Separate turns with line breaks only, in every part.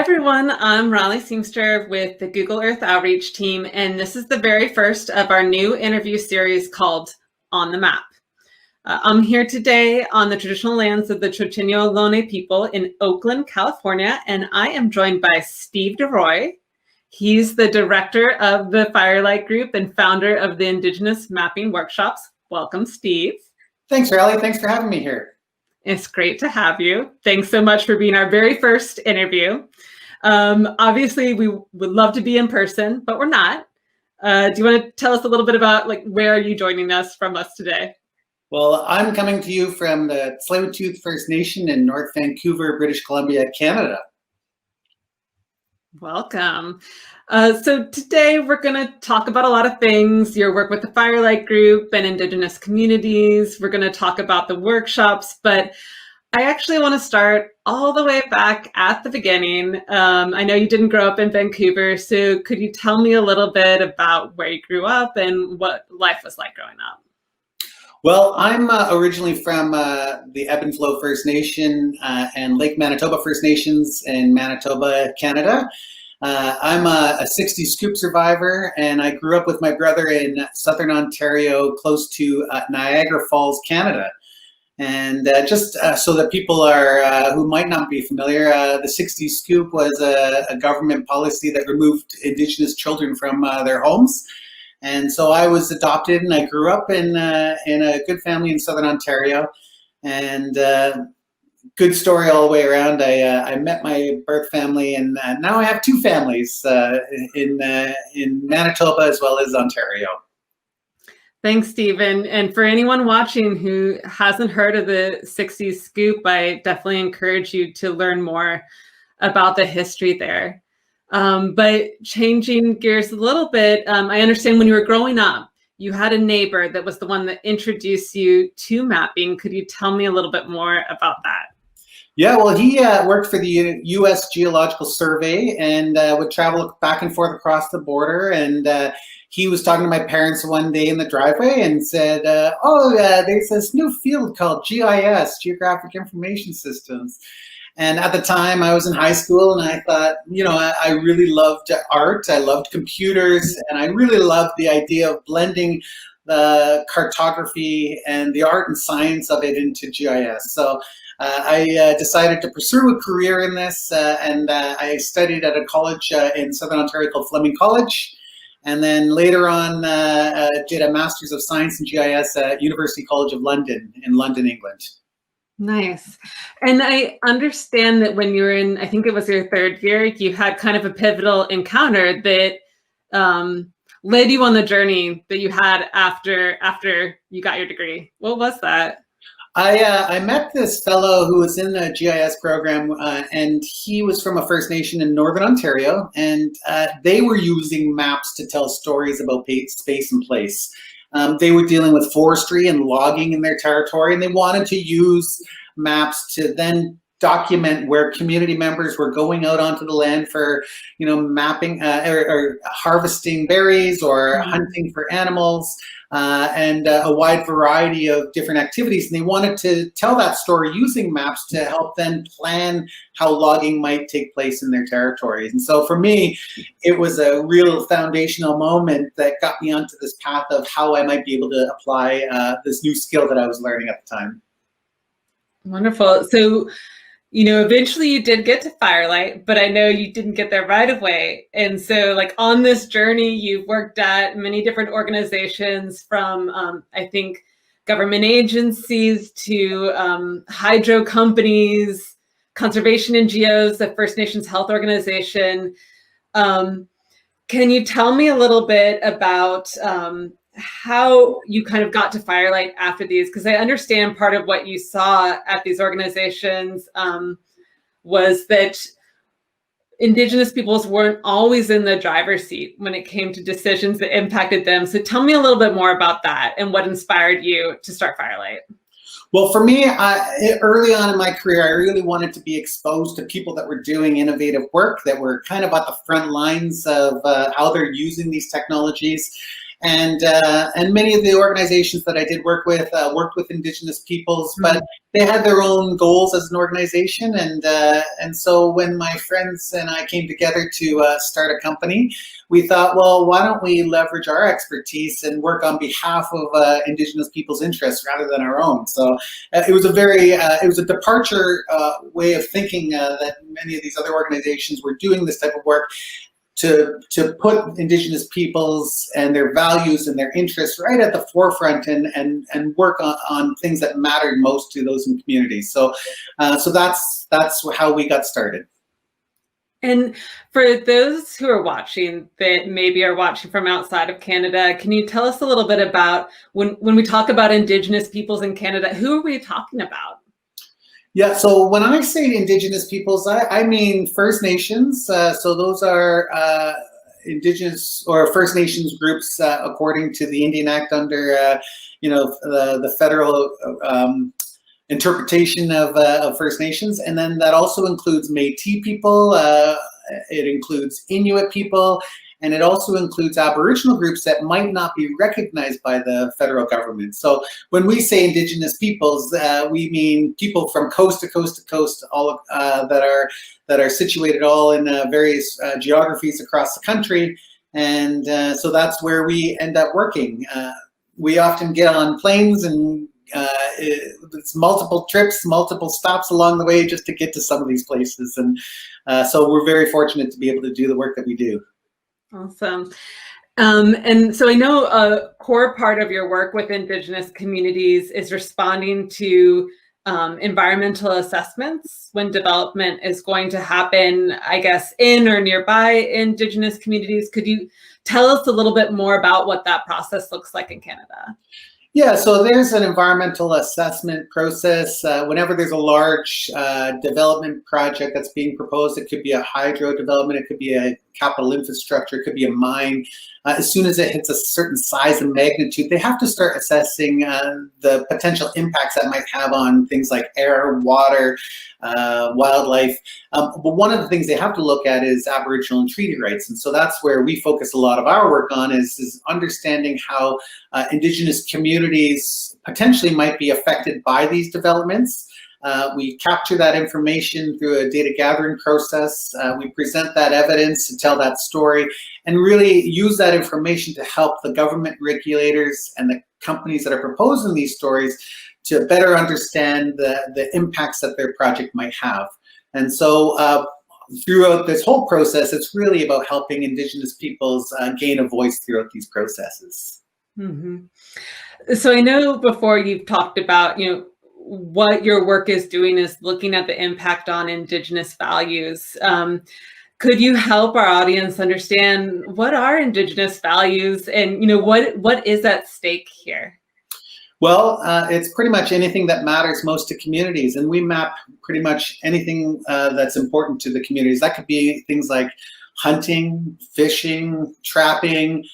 everyone, I'm Raleigh Seamster with the Google Earth Outreach team, and this is the very first of our new interview series called On the Map. I'm here today on the traditional lands of the Chochenyo Ohlone people in Oakland, California, and I am joined by Steve DeRoy. He's the director of the Firelight Group and founder of the Indigenous Mapping Workshops. Welcome, Steve.
Thanks, Raleigh. Thanks for having me here.
It's great to have you. Thanks so much for being our very first interview. Obviously, we would love to be in person, but we're not. Do you want to tell us a little bit about where are you joining us from today?
Well, I'm coming to you from the Tsleil-Waututh First Nation in North Vancouver, British Columbia, Canada.
Welcome. So today we're going to talk about a lot of things, your work with the Firelight Group and Indigenous communities. We're going to talk about the workshops, but I actually want to start all the way back at the beginning. I know you didn't grow up in Vancouver, so could you tell me a little bit about where you grew up and what life was like growing up?
Well, I'm originally from the Ebb and Flow First Nation and Lake Manitoba First Nations in Manitoba, Canada. I'm a 60s scoop survivor, and I grew up with my brother in southern Ontario, close to Niagara Falls, Canada. And just so that people are who might not be familiar, the 60s scoop was a government policy that removed Indigenous children from their homes. And so I was adopted, and I grew up in a good family in southern Ontario, and good story all the way around. I met my birth family, and now I have two families in Manitoba as well as Ontario.
Thanks, Stephen. And for anyone watching who hasn't heard of the 60s scoop, I definitely encourage you to learn more about the history there. But changing gears a little bit, I understand when you were growing up, you had a neighbor that was the one that introduced you to mapping. Could you tell me a little bit more about that?
Yeah, well, he worked for the U.S. Geological Survey and would travel back and forth across the border. And he was talking to my parents one day in the driveway and said, there's this new field called GIS, Geographic Information Systems. And at the time, I was in high school, and I thought, I really loved art. I loved computers, and I really loved the idea of blending the cartography and the art and science of it into GIS. So I decided to pursue a career in this, and I studied at a college in Southern Ontario called Fleming College. And then later on, did a Master's of Science in GIS at University College of London in London, England.
Nice. And I understand that when you were in, I think it was your third year, you had kind of a pivotal encounter that led you on the journey that you had after you got your degree. What was that?
I met this fellow who was in the GIS program, and he was from a First Nation in Northern Ontario, and they were using maps to tell stories about space and place. They were dealing with forestry and logging in their territory, and they wanted to use maps to then document where community members were going out onto the land for, mapping or harvesting berries or hunting for animals, and a wide variety of different activities. And they wanted to tell that story using maps to help them plan how logging might take place in their territories. And so for me, it was a real foundational moment that got me onto this path of how I might be able to apply this new skill that I was learning at the time.
Wonderful. So, eventually you did get to Firelight, but I know you didn't get there right away. And so on this journey, you've worked at many different organizations from, I think, government agencies to hydro companies, conservation NGOs, the First Nations Health Organization. Can you tell me a little bit about how you kind of got to Firelight after these? Because I understand part of what you saw at these organizations was that Indigenous peoples weren't always in the driver's seat when it came to decisions that impacted them. So tell me a little bit more about that and what inspired you to start Firelight.
Well, for me, early on in my career, I really wanted to be exposed to people that were doing innovative work, that were kind of at the front lines of how they're using these technologies. and many of the organizations that I did work with worked with Indigenous peoples, but they had their own goals as an organization, and so when my friends and I came together to start a company, we thought, well, why don't we leverage our expertise and work on behalf of Indigenous people's interests rather than our own? So it was a departure way of thinking that many of these other organizations were doing this type of work to put Indigenous peoples and their values and their interests right at the forefront and work on things that mattered most to those in communities. So that's how we got started.
And for those who are watching that maybe are watching from outside of Canada, can you tell us a little bit about when we talk about Indigenous peoples in Canada, who are we talking about?
Yeah, so when I say Indigenous peoples, I mean First Nations. So those are Indigenous or First Nations groups according to the Indian Act under, the federal interpretation of First Nations. And then that also includes Métis people, it includes Inuit people, and it also includes Aboriginal groups that might not be recognized by the federal government. So when we say Indigenous peoples, we mean people from coast to coast to coast, all that are situated all in various geographies across the country. And so that's where we end up working. We often get on planes and it's multiple trips, multiple stops along the way just to get to some of these places. And so we're very fortunate to be able to do the work that we do.
Awesome. And so I know a core part of your work with Indigenous communities is responding to environmental assessments when development is going to happen, I guess, in or nearby Indigenous communities. Could you tell us a little bit more about what that process looks like in Canada?
Yeah, so there's an environmental assessment process. Whenever there's a large development project that's being proposed, it could be a hydro development, it could be a capital infrastructure, it could be a mine. As soon as it hits a certain size and magnitude, they have to start assessing the potential impacts that might have on things like air, water, wildlife. But one of the things they have to look at is Aboriginal and treaty rights. And so that's where we focus a lot of our work on is understanding how Indigenous communities potentially might be affected by these developments. We capture that information through a data gathering process. We present that evidence to tell that story and really use that information to help the government regulators and the companies that are proposing these stories to better understand the impacts that their project might have. And so throughout this whole process, it's really about helping Indigenous peoples gain a voice throughout these processes.
Mm-hmm. So I know before you've talked about, what your work is doing is looking at the impact on Indigenous values. Could you help our audience understand what are Indigenous values and, what is at stake here?
Well, it's pretty much anything that matters most to communities, and we map pretty much anything that's important to the communities. That could be things like hunting, fishing, trapping,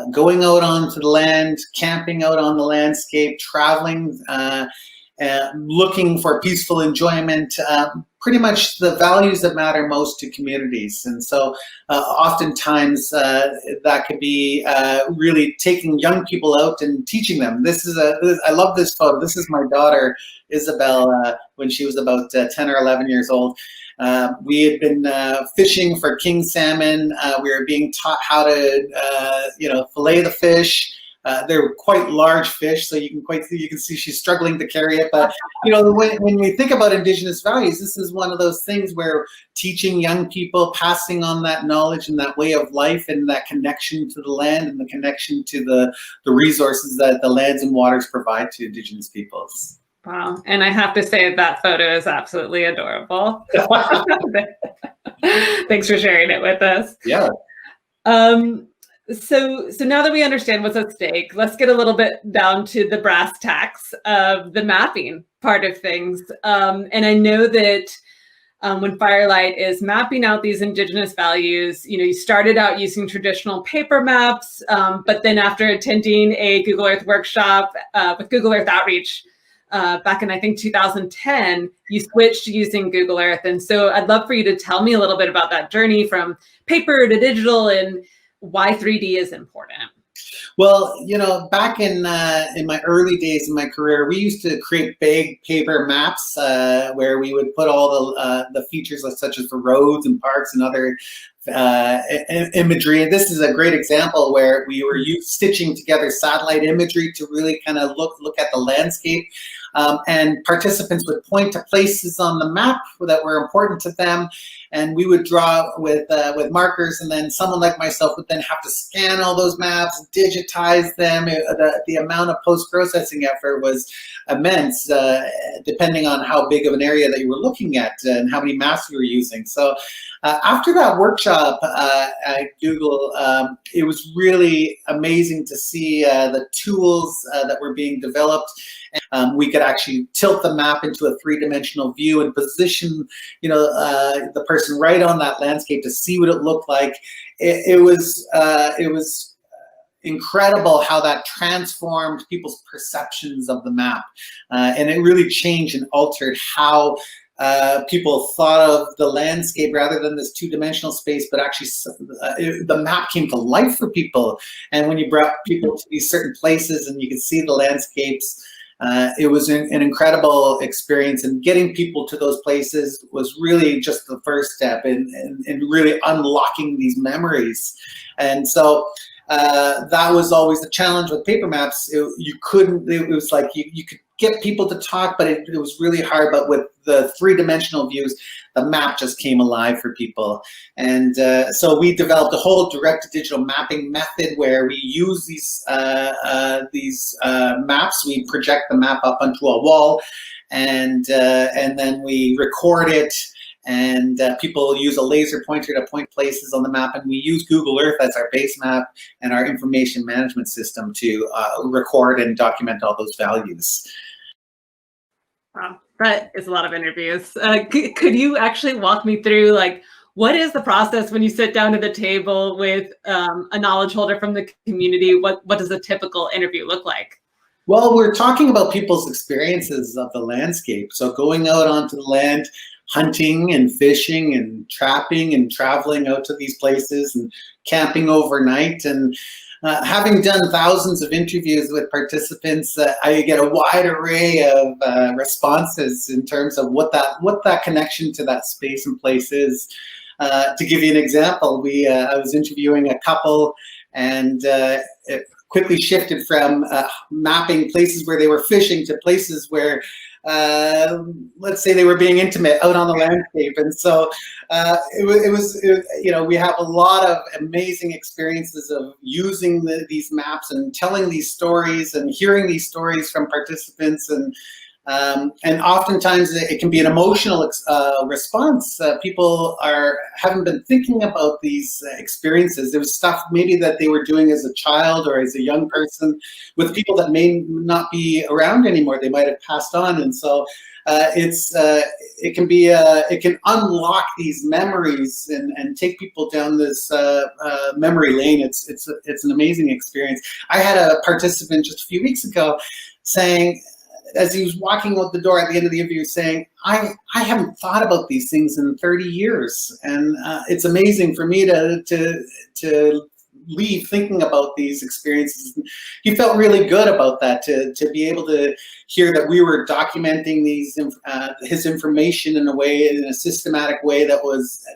going out onto the land, camping out on the landscape, traveling, looking for peaceful enjoyment, pretty much the values that matter most to communities. And so oftentimes that could be really taking young people out and teaching them. I love this photo. This is my daughter, Isabel, when she was about 10 or 11 years old. We had been fishing for king salmon. We were being taught how to, fillet the fish. They're quite large fish, so you can see she's struggling to carry it. But when we think about Indigenous values, this is one of those things where teaching young people, passing on that knowledge and that way of life and that connection to the land and the connection to the resources that the lands and waters provide to Indigenous peoples.
Wow. And I have to say that photo is absolutely adorable. Thanks for sharing it with us.
Yeah.
So now that we understand what's at stake, let's get a little bit down to the brass tacks of the mapping part of things. And I know that when Firelight is mapping out these Indigenous values, you started out using traditional paper maps, but then after attending a Google Earth workshop with Google Earth Outreach back in, I think, 2010, you switched to using Google Earth. And so I'd love for you to tell me a little bit about that journey from paper to digital and why 3D is important.
Well, you know, back in my early days in my career, we used to create big paper maps where we would put all the features such as the roads and parks and other imagery. And this is a great example where we were stitching together satellite imagery to really kind of look at the landscape. And participants would point to places on the map that were important to them, and we would draw with markers. And then someone like myself would then have to scan all those maps, digitize them. The amount of post-processing effort was immense, depending on how big of an area that you were looking at and how many maps you were using. So after that workshop at Google, it was really amazing to see the tools that were being developed. We could actually tilt the map into a three-dimensional view and position, you know, the person right on that landscape to see what it looked like. It was incredible how that transformed people's perceptions of the map, and it really changed and altered how people thought of the landscape rather than this two-dimensional space, but actually the map came to life for people. And when you brought people to these certain places and you could see the landscapes, it was an incredible experience, and getting people to those places was really just the first step in really unlocking these memories. And so that was always the challenge with paper maps. It was like you could get people to talk, but it was really hard. But with the three-dimensional views, the map just came alive for people. And so we developed a whole direct-to-digital mapping method where we use these maps. We project the map up onto a wall, and then we record it. And people use a laser pointer to point places on the map, and we use Google Earth as our base map and our information management system to record and document all those values.
Wow, that is a lot of interviews. Could you actually walk me through, like, what is the process when you sit down at the table with a knowledge holder from the community? What does a typical interview look like?
Well, we're talking about people's experiences of the landscape. So going out onto the land, hunting and fishing and trapping and traveling out to these places and camping overnight. And having done thousands of interviews with participants, I get a wide array of responses in terms of what that connection to that space and place is. To give you an example, I was interviewing a couple, and it quickly shifted from mapping places where they were fishing to places where let's say they were being intimate out on the landscape. And so it was, you know, we have a lot of amazing experiences of using these maps and telling these stories and hearing these stories from participants. And oftentimes it can be an emotional response. People haven't been thinking about these experiences. There was stuff maybe that they were doing as a child or as a young person with people that may not be around anymore. They might have passed on, and so it can unlock these memories and take people down this memory lane. It's an amazing experience. I had a participant just a few weeks ago saying, as he was walking out the door at the end of the interview, saying, I haven't thought about these things in 30 years. And it's amazing for me to leave thinking about these experiences. He felt really good about that, to be able to hear that we were documenting his information in a systematic way that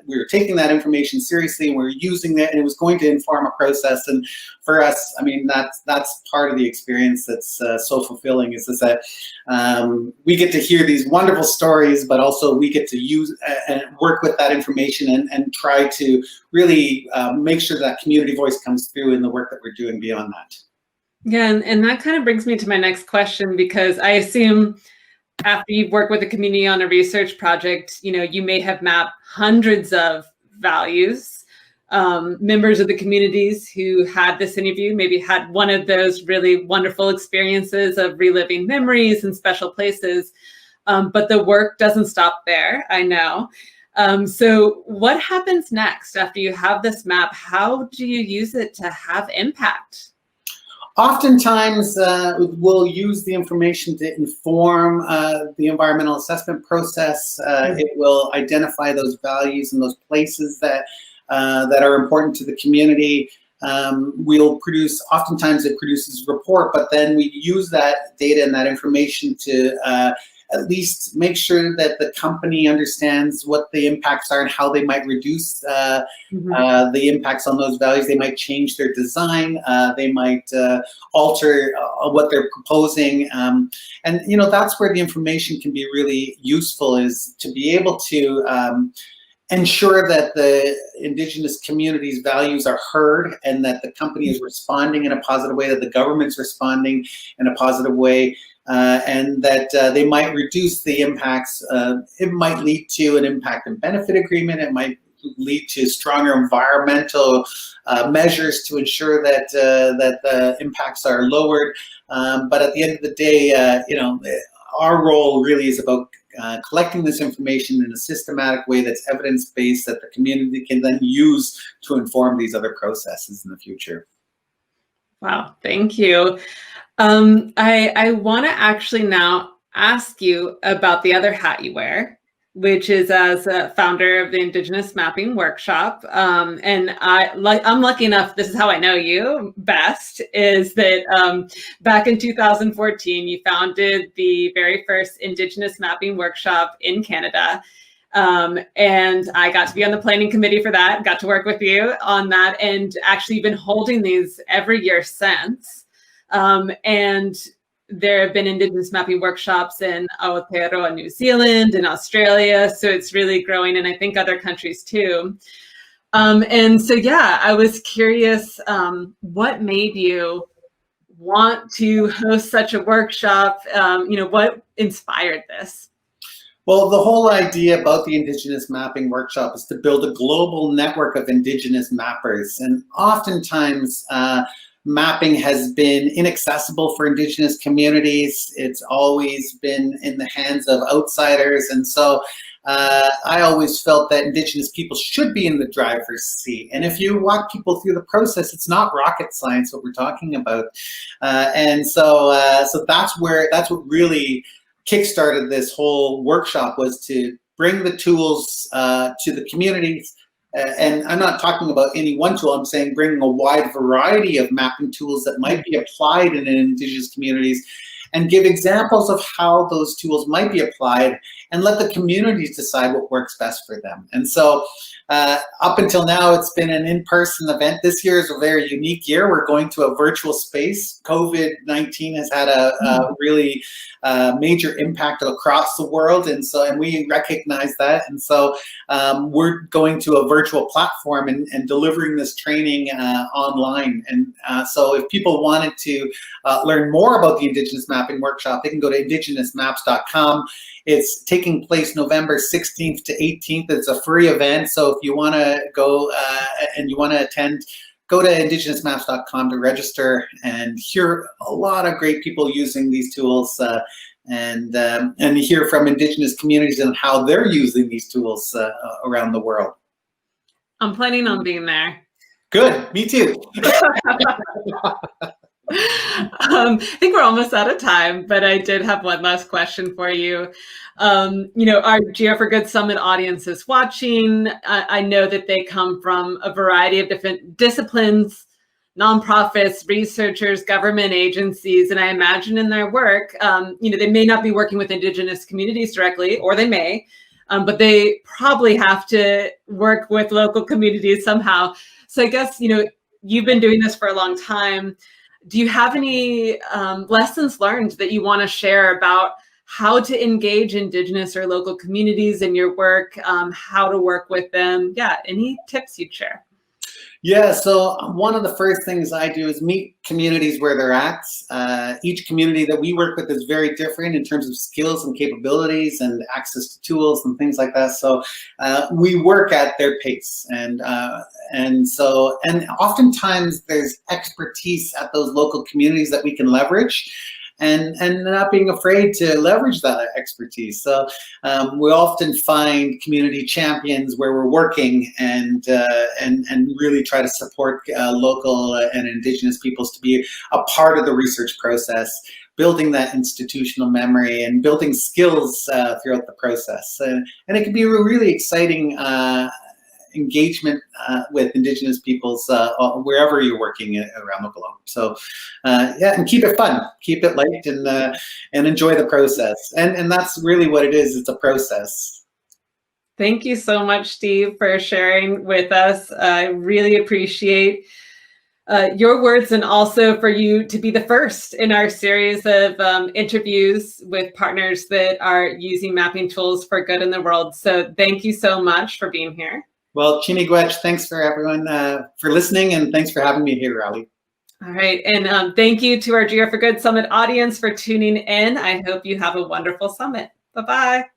we were taking that information seriously, and we were using that, and it was going to inform a process. And for us, I mean, that's part of the experience that's so fulfilling, is that we get to hear these wonderful stories, but also we get to use and work with that information and try to really make sure that community voice comes through in the work that we're doing beyond that.
Yeah, and that kind of brings me to my next question, because I assume after you've worked with a community on a research project, you know, you may have mapped hundreds of values. Members of the communities who had this interview maybe had one of those really wonderful experiences of reliving memories and special places, but the work doesn't stop there, I know. So what happens next after you have this map? How do you use it to have impact?
Oftentimes, we'll use the information to inform the environmental assessment process. It will identify those values and those places that are important to the community. oftentimes it produces a report, but then we use that data and that information to at least make sure that the company understands what the impacts are and how they might reduce the impacts on those values. They might change their design. They might alter what they're proposing. And, that's where the information can be really useful, is to be able to ensure that the Indigenous community's values are heard and that the company is responding in a positive way, that the government's responding in a positive way, and that they might reduce the impacts. It might lead to an impact and benefit agreement. It might lead to stronger environmental measures to ensure that that the impacts are lowered. But at the end of the day, our role really is about collecting this information in a systematic way that's evidence-based, that the community can then use to inform these other processes in the future.
Wow, thank you. I want to actually now ask you about the other hat you wear, which is as a founder of the Indigenous Mapping Workshop. And I'm lucky enough, this is how I know you best, is that back in 2014, you founded the very first Indigenous Mapping Workshop in Canada. And I got to be on the planning committee for that, got to work with you on that, and actually been holding these every year since. And there have been Indigenous mapping workshops in Aotearoa, New Zealand, and Australia. So it's really growing, and I think other countries too. And so, yeah, I was curious, what made you want to host such a workshop? What inspired this?
Well, the whole idea about the Indigenous Mapping Workshop is to build a global network of Indigenous mappers. And oftentimes, mapping has been inaccessible for Indigenous communities. It's always been in the hands of outsiders. And so I always felt that Indigenous people should be in the driver's seat. And if you walk people through the process, it's not rocket science what we're talking about. So that's what really kickstarted this whole workshop, was to bring the tools to the communities. And I'm not talking about any one tool, I'm saying bringing a wide variety of mapping tools that might be applied in Indigenous communities, and give examples of how those tools might be applied, and let the communities decide what works best for them. And so up until now, it's been an in-person event. This year is a very unique year. We're going to a virtual space. COVID-19 has had a really major impact across the world, and we recognize that. And so we're going to a virtual platform and delivering this training online. And so if people wanted to learn more about the Indigenous Mapping Workshop, they can go to indigenousmaps.com. It's taking place November 16th to 18th. It's a free event. So if you want to go and you want to attend, go to indigenousmaps.com to register and hear a lot of great people using these tools and hear from Indigenous communities and how they're using these tools around the world.
I'm planning on being there.
Good, me too.
I think we're almost out of time, but I did have one last question for you. Our GR for Good Summit audience is watching. I know that they come from a variety of different disciplines, nonprofits, researchers, government agencies, and I imagine in their work, they may not be working with Indigenous communities directly, or they may, but they probably have to work with local communities somehow. So I guess, you've been doing this for a long time. Do you have any lessons learned that you want to share about how to engage Indigenous or local communities in your work, how to work with them? Yeah, any tips you'd share?
Yeah, so one of the first things I do is meet communities where they're at. Each community that we work with is very different in terms of skills and capabilities and access to tools and things like that. So we work at their pace, and oftentimes there's expertise at those local communities that we can leverage. And not being afraid to leverage that expertise. So we often find community champions where we're working and really try to support local and Indigenous peoples to be a part of the research process, building that institutional memory and building skills throughout the process. And it can be a really exciting engagement with Indigenous peoples wherever you're working around the globe. So yeah, and keep it fun, keep it light, and enjoy the process. And that's really what it is. It's a process.
Thank you so much, Steve, for sharing with us. I really appreciate your words, and also for you to be the first in our series of interviews with partners that are using mapping tools for good in the world. So thank you so much for being here.
Well, Chinigwech, thanks for everyone for listening, and thanks for having me here, Raleigh.
All right, and thank you to our GR for Good Summit audience for tuning in. I hope you have a wonderful summit. Bye-bye.